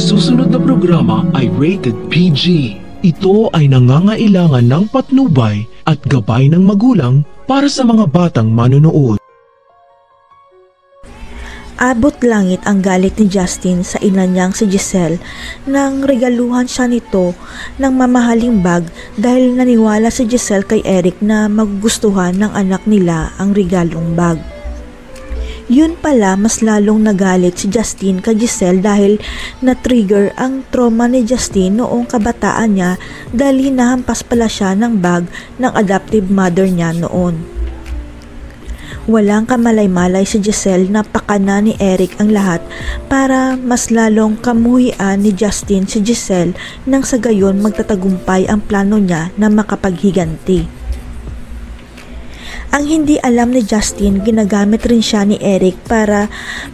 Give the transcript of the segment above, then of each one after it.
susunod na programa ay rated PG. Ito ay nangangailangan ng patnubay at gabay ng magulang para sa mga batang manonood. Abot langit ang galit ni Justin sa ina niyang si Giselle nang regaluhan siya nito ng mamahaling bag dahil naniwala si Giselle kay Eric na magugustuhan ng anak nila ang regalong bag. Yun pala, mas lalong nagalit si Justin kay Giselle dahil na-trigger ang trauma ni Justin noong kabataan niya dahil hinahampas pala siya ng bag ng adoptive mother niya noon. Walang kamalay-malay si Giselle na pakana ni Eric ang lahat para mas lalong kamuhian ni Justin si Giselle nang sa gayon magtatagumpay ang plano niya na makapaghiganti. Ang hindi alam ni Justin, ginagamit rin siya ni Eric para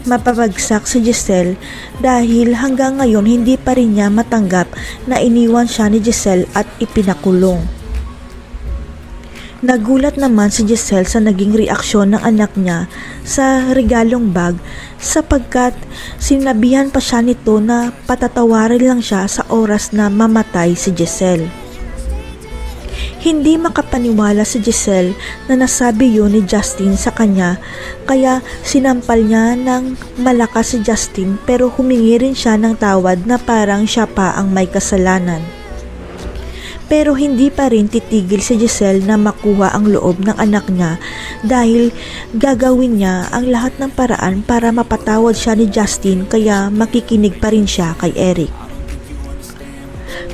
mapabagsak si Giselle dahil hanggang ngayon hindi pa rin niya matanggap na iniwan siya ni Giselle at ipinakulong. Nagulat naman si Giselle sa naging reaksyon ng anak niya sa regalong bag sapagkat sinabihan pa siya nito na patatawarin lang siya sa oras na mamatay si Giselle. Hindi makapaniwala si Giselle na nasabi yun ni Justin sa kanya kaya sinampal niya ng malakas si Justin pero humingi rin siya ng tawad na parang siya pa ang may kasalanan. Pero hindi pa rin titigil si Giselle na makuha ang loob ng anak niya dahil gagawin niya ang lahat ng paraan para mapatawad siya ni Justin kaya makikinig pa rin siya kay Eric.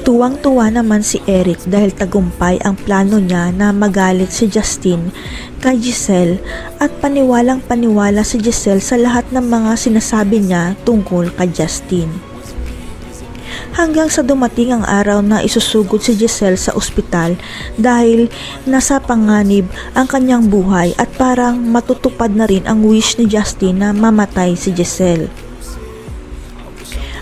Tuwang-tuwa naman si Eric dahil tagumpay ang plano niya na magalit si Justin kay Giselle at paniwalang-paniwala si Giselle sa lahat ng mga sinasabi niya tungkol kay Justin. Hanggang sa dumating ang araw na isusugod si Giselle sa ospital dahil nasa panganib ang kanyang buhay at parang matutupad na rin ang wish ni Justin na mamatay si Giselle.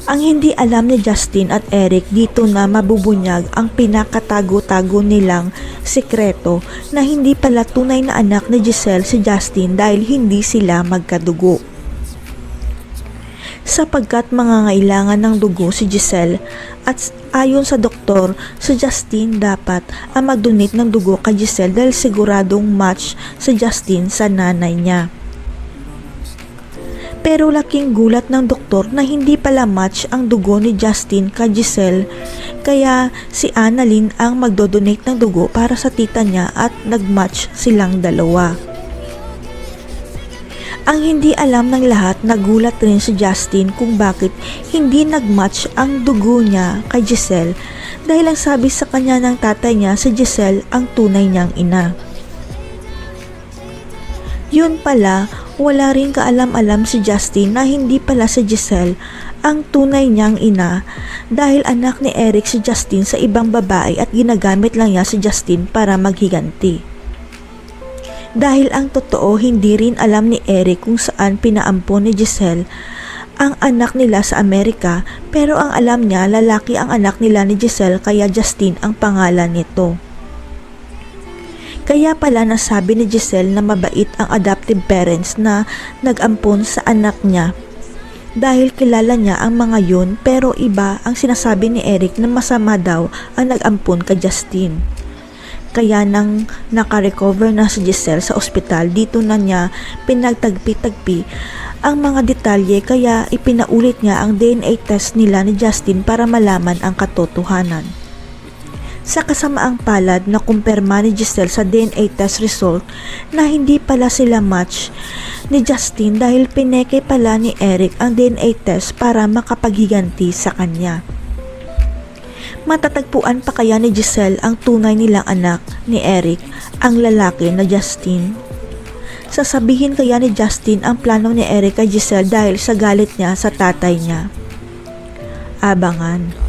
Ang hindi alam ni Justin at Eric dito na mabubunyag ang pinakatago-tago nilang sekreto na hindi pala tunay na anak ni Giselle si Justin dahil hindi sila magkadugo. Sapagkat mangangailangan ng dugo si Giselle at ayon sa doktor, si Justin dapat ang mag-donate ng dugo kay Giselle dahil siguradong match si Justin sa nanay niya. Pero laking gulat ng doktor na hindi pala match ang dugo ni Justin kay Giselle kaya si Annalyn ang magdodonate ng dugo para sa tita niya at nagmatch silang dalawa. Ang hindi alam ng lahat, nagulat rin si Justin kung bakit hindi nagmatch ang dugo niya kay Giselle dahil ang sabi sa kanya ng tatay niya si Giselle ang tunay niyang ina. Yun pala, wala rin kaalam-alam si Justin na hindi pala si Giselle ang tunay niyang ina dahil anak ni Eric si Justin sa ibang babae at ginagamit lang niya si Justin para maghiganti. Dahil ang totoo, hindi rin alam ni Eric kung saan pinaampon ni Giselle ang anak nila sa Amerika pero ang alam niya lalaki ang anak nila ni Giselle kaya Justin ang pangalan nito. Kaya pala nasabi ni Giselle na mabait ang adoptive parents na nag-ampon sa anak niya dahil kilala niya ang mga yun pero iba ang sinasabi ni Eric na masama daw ang nag-ampon kay Justin. Kaya nang nakarecover na si Giselle sa ospital, dito na niya pinagtagpi-tagpi ang mga detalye kaya ipinaulit niya ang DNA test nila ni Justin para malaman ang katotohanan. Sa kasamaang palad na kumpirma ni Giselle sa DNA test result na hindi pala sila match ni Justin dahil pineke pala ni Eric ang DNA test para makapaghiganti sa kanya. Matatagpuan pa kaya ni Giselle ang tunay nilang anak ni Eric, ang lalaki na Justin? Sasabihin kaya ni Justin ang plano ni Eric kay Giselle dahil sa galit niya sa tatay niya? Abangan.